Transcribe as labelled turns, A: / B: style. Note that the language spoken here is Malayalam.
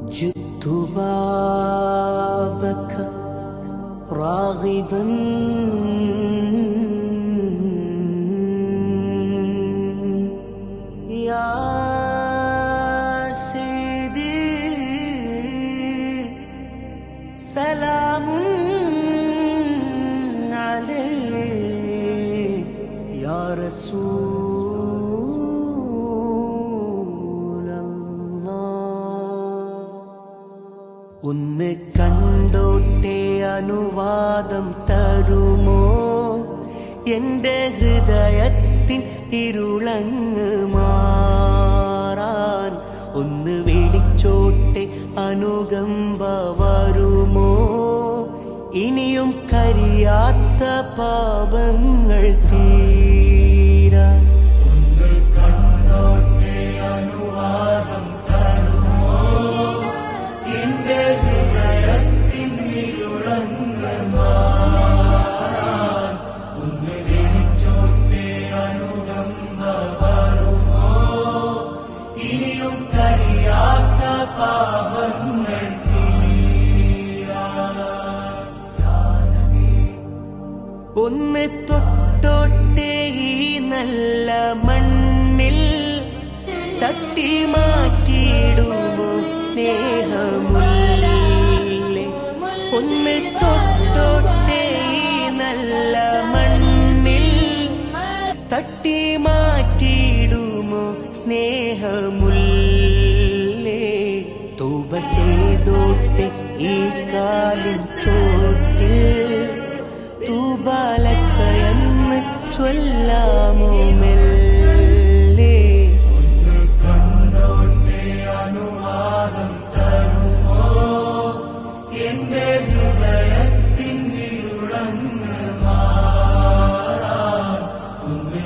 A: جئت بابك راغبا يا سيدي سلام عليك يا رسول الله ഒന്ന് കണ്ടോട്ടെ അനുവാദം തരുമോ എൻ്റെ ഹൃദയത്തിൻ ഇരുളങ്ങ് മാറാൻ ഒന്ന് വിളിച്ചോട്ടെ അനുകമ്പ വരുമോ ഇനിയും കരിയാത്ത പാപങ്ങൾ തീരാൻ ഒന്ന് കണ്ടോട്ടെ അനുവാദം തരുമോ എൻ്റെ ഹൃദയത്തിൻ ഇരുളങ്ങ് മാറാൻ ഒന്ന് വിളിച്ചോട്ടെ അനുകമ്പ വരുമോ ഇനിയും കരിയാത്ത പാപങ്ങൾ ഒന്ന് തൊട്ടോട്ടെ ഈ നല്ല മണ്ണിൽ തട്ടി മാറ്റിയിടുമോ സ്നേഹമുല്ലേ ഒന്ന് തൊട്ടോട്ടെ ഈ നല്ല മണ്ണിൽ തട്ടി മാറ്റിയിടുമോ സ്നേഹമുല്ലേ തൗബ ചെയ്തോട്ടെ ഈ കാലം